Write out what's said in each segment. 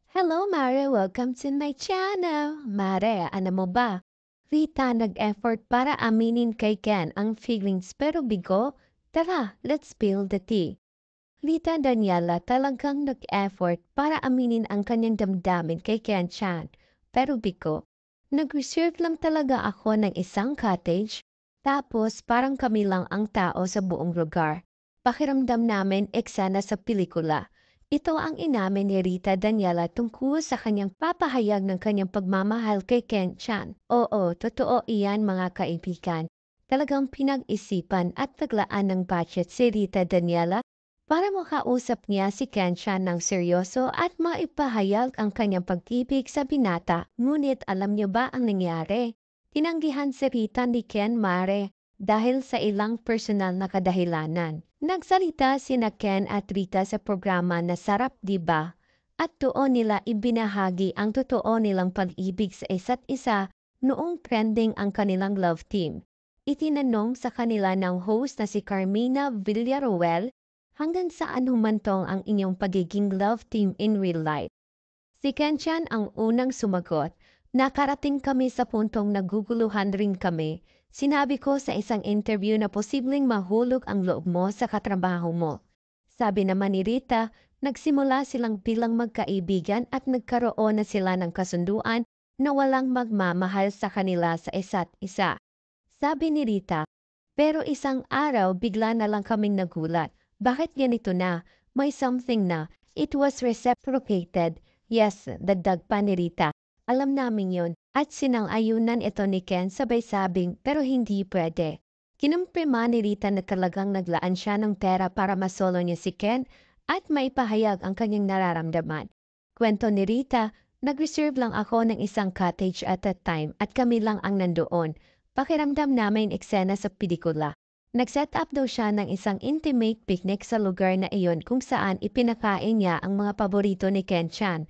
Hello, Mare. Welcome to my channel. Mare, ano mo ba? Rita nag-effort para aminin kay Ken ang feelings pero bigo? Tara, let's spill the tea. Rita Daniela talagang nag-effort para aminin ang kanyang damdamin kay Ken Chan. Pero bigo, nag-reserve lang talaga ako ng isang cottage. Tapos parang kami lang ang tao sa buong lugar. Pakiramdam namin eksena sa pelikula. Ito ang inamin ni Rita Daniela tungkol sa kanyang papahayag ng kanyang pagmamahal kay Ken Chan. Oo, totoo iyan mga kaibigan. Talagang pinag-isipan at naglaan ng budget si Rita Daniela para makausap niya si Kensha ng seryoso at maipahayag ang kanyang pag-ibig sa binata. Ngunit alam niyo ba ang nangyari? Tinanggihan si Rita ni Ken Mare dahil sa ilang personal na kadahilanan. Nagsalita sina Ken at Rita sa programa na Sarap Diba? At doon nila ibinahagi ang totoo nilang pag-ibig sa isa't isa noong trending ang kanilang love team. Itinanong sa kanila ng host na si Carmina Villaruel, hanggang saan humantong ang inyong pagiging love team in real life? Si Kenchan ang unang sumagot. Nakarating kami sa puntong naguguluhan rin kami. Sinabi ko sa isang interview na posibleng mahulog ang loob mo sa katrabaho mo. Sabi naman ni Rita, nagsimula silang bilang magkaibigan at nagkaroon na sila ng kasunduan na walang magmamahal sa kanila sa isa't isa. Sabi ni Rita, pero isang araw bigla na lang kaming nagulat. Bakit ganito na? May something na. It was reciprocated. Yes, dagdag pa ni Rita. Alam namin yon. At sinang-ayunan ito ni Ken sabay sabing pero hindi pwede. Kinumpirma ni Rita na talagang naglaan siya ng pera para masolo niya si Ken at maipahayag ang kanyang nararamdaman. Kwento ni Rita, nag-reserve lang ako ng isang cottage at that time at kami lang ang nandoon. Pakiramdam namin eksena sa pelikula. Nag-set up daw siya ng isang intimate picnic sa lugar na iyon kung saan ipinakain niya ang mga paborito ni Ken Chan.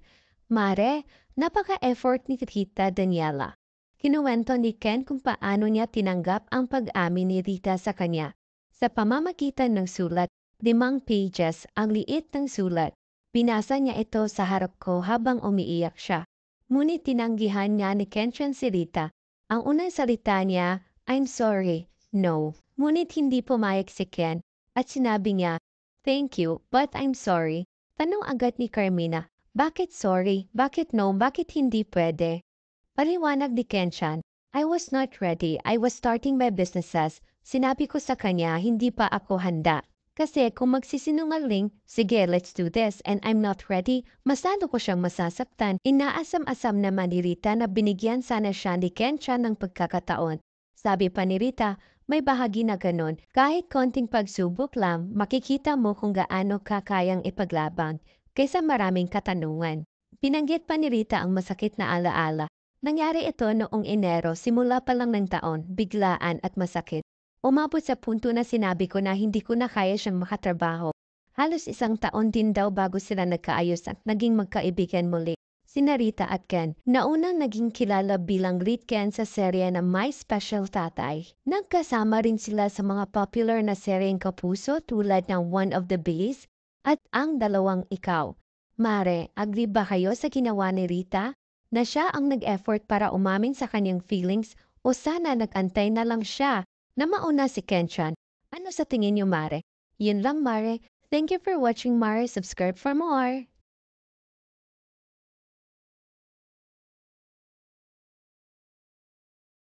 Mare, napaka-effort ni Rita Daniela. Kinuwento ni Ken kung paano niya tinanggap ang pag-amin ni Rita sa kanya. Sa pamamagitan ng sulat, 5 pages ang liit ng sulat. Binasa niya ito sa harap ko habang umiiyak siya. Ngunit tinanggihan niya ni Ken Chan si Rita. Ang unang salita niya, I'm sorry, no. Ngunit hindi pumayag si Ken at sinabi niya, thank you, but I'm sorry. Tanong agad ni Carmina, bakit sorry? Bakit no? Bakit hindi pwede? Paliwanag ni Kenshan, I was not ready. I was starting my businesses. Sinabi ko sa kanya, hindi pa ako handa. Kasi kung magsisinungaling, sige, let's do this, and I'm not ready, masado ko siyang masasaktan. Inaasam-asam naman ni Rita na binigyan sana siya ni Kenshan ng pagkakataon. Sabi pa ni Rita, may bahagi na ganon. Kahit konting pagsubok lang, makikita mo kung gaano ka kayang ipaglaban kaysa maraming katanungan. Pinanggit pa ni Rita ang masakit na alaala. Nangyari ito noong Enero, simula pa lang ng taon, biglaan at masakit. Umabot sa punto na sinabi ko na hindi ko na kaya siyang makatrabaho. Halos isang taon din daw bago sila nagkaayos at naging magkaibigan muli. Sina Rita at Ken, na unang naging kilala bilang lead Ken sa serye na My Special Tatay. Nagkasama rin sila sa mga popular na seryeng kapuso tulad ng One of the Bees at Ang Dalawang Ikaw. Mare, agree ba kayo sa ginawa ni Rita? Na siya ang nag-effort para umamin sa kanyang feelings o sana nag-antay na lang siya na mauna si Kenchan? Ano sa tingin niyo, Mare? Yun lang, Mare. Thank you for watching, Mare. Subscribe for more.